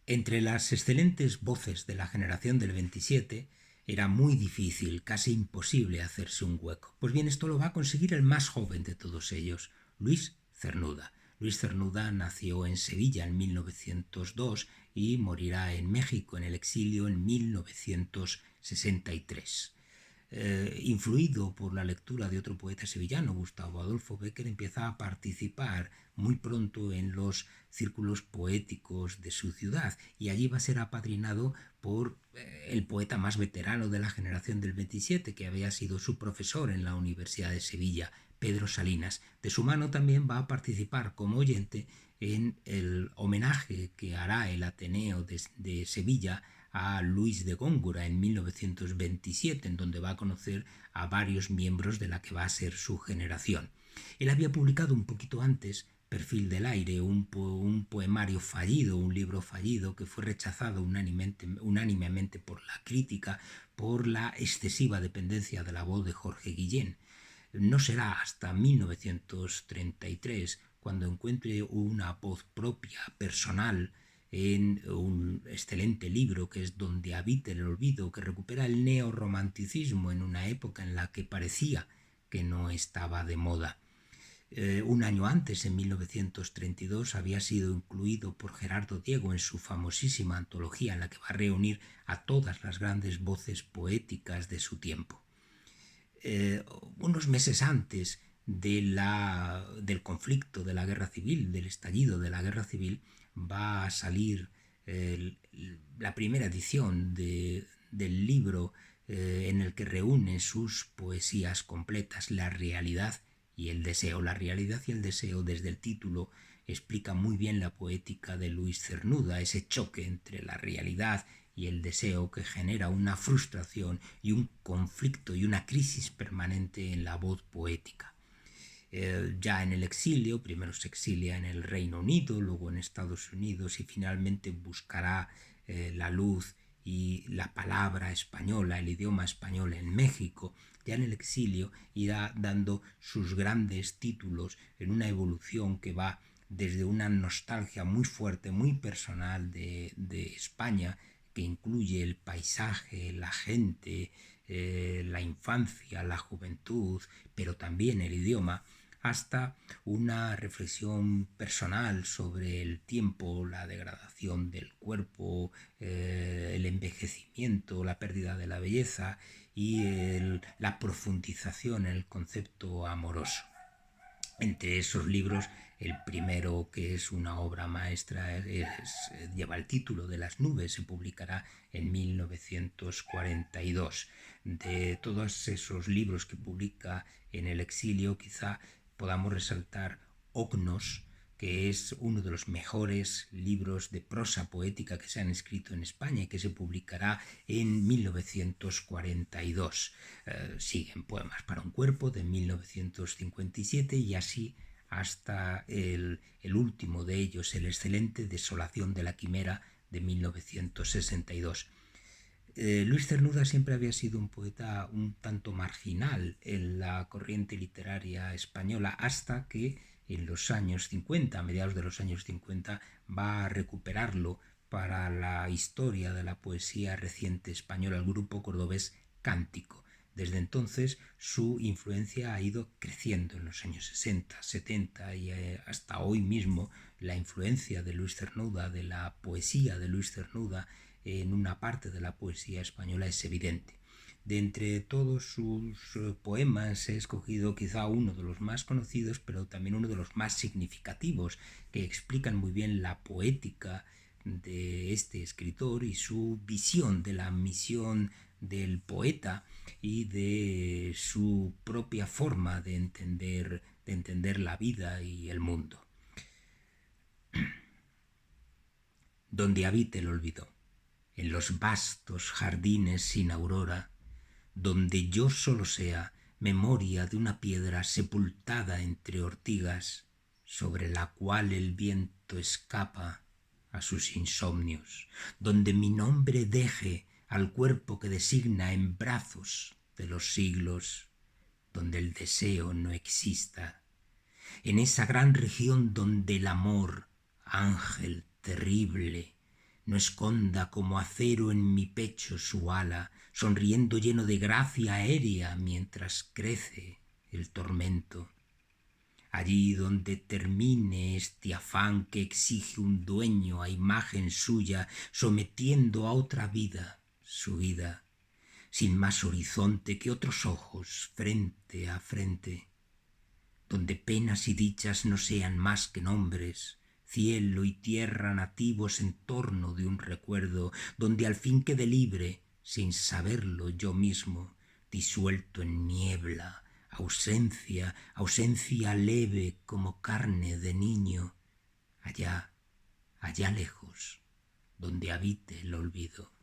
Entre las excelentes voces de la generación del 27 era muy difícil, casi imposible hacerse un hueco. Pues bien, esto lo va a conseguir el más joven de todos ellos, Luis Cernuda. Luis Cernuda nació en Sevilla en 1902 y morirá en México en el exilio en 1963. Influido por la lectura de otro poeta sevillano, Gustavo Adolfo Bécquer, empieza a participar muy pronto en los círculos poéticos de su ciudad y allí va a ser apadrinado por el poeta más veterano de la generación del 27, que había sido su profesor en la Universidad de Sevilla, Pedro Salinas. De su mano también va a participar como oyente en el homenaje que hará el Ateneo de Sevilla a Luis de Góngora en 1927, en donde va a conocer a varios miembros de la que va a ser su generación. Él había publicado un poquito antes Perfil del aire, un poemario fallido, un libro fallido que fue rechazado unánimemente por la crítica por la excesiva dependencia de la voz de Jorge Guillén. No será hasta 1933 cuando encuentre una voz propia, personal, en un excelente libro que es Donde habita el olvido, que recupera el neorromanticismo en una época en la que parecía que no estaba de moda. Un año antes, en 1932, había sido incluido por Gerardo Diego en su famosísima antología en la que va a reunir a todas las grandes voces poéticas de su tiempo. Unos meses antes del conflicto, de la guerra civil, del estallido de la guerra civil, va a salir la primera edición del libro en el que reúne sus poesías completas, La realidad y el deseo. La realidad y el deseo, desde el título, explica muy bien la poética de Luis Cernuda, ese choque entre la realidad y el deseo que genera una frustración y un conflicto y una crisis permanente en la voz poética. Ya en el exilio, primero se exilia en el Reino Unido, luego en Estados Unidos y finalmente buscará la luz y la palabra española, el idioma español en México. Ya en el exilio irá dando sus grandes títulos en una evolución que va desde una nostalgia muy fuerte, muy personal de España, que incluye el paisaje, la gente, la infancia, la juventud, pero también el idioma, hasta una reflexión personal sobre el tiempo, la degradación del cuerpo, el envejecimiento, la pérdida de la belleza y la profundización en el concepto amoroso. Entre esos libros, el primero, que es una obra maestra, lleva el título de Las nubes, se publicará en 1942. De todos esos libros que publica en el exilio, quizá podamos resaltar Ognos, que es uno de los mejores libros de prosa poética que se han escrito en España y que se publicará en 1942. Siguen Poemas para un cuerpo de 1957 y así hasta el último de ellos, el excelente Desolación de la Quimera de 1962. Luis Cernuda siempre había sido un poeta un tanto marginal en la corriente literaria española hasta que en los años 50, a mediados de los años 50, va a recuperarlo para la historia de la poesía reciente española, el grupo cordobés Cántico. Desde entonces su influencia ha ido creciendo en los años 60, 70 y hasta hoy mismo la influencia de Luis Cernuda, de la poesía de Luis Cernuda, en una parte de la poesía española es evidente. De entre todos sus poemas he escogido quizá uno de los más conocidos, pero también uno de los más significativos, que explican muy bien la poética de este escritor y su visión de la misión del poeta y de su propia forma de entender la vida y el mundo. Donde habite el olvido, en los vastos jardines sin aurora, donde yo solo sea memoria de una piedra sepultada entre ortigas, sobre la cual el viento escapa a sus insomnios, donde mi nombre deje al cuerpo que designa en brazos de los siglos, donde el deseo no exista, en esa gran región donde el amor, ángel terrible, no esconda como acero en mi pecho su ala, sonriendo lleno de gracia aérea mientras crece el tormento. Allí donde termine este afán que exige un dueño a imagen suya, sometiendo a otra vida su vida, sin más horizonte que otros ojos frente a frente, donde penas y dichas no sean más que nombres, cielo y tierra nativos en torno de un recuerdo, donde al fin quede libre, sin saberlo yo mismo, disuelto en niebla, ausencia, ausencia leve como carne de niño, allá, allá lejos, donde habite el olvido.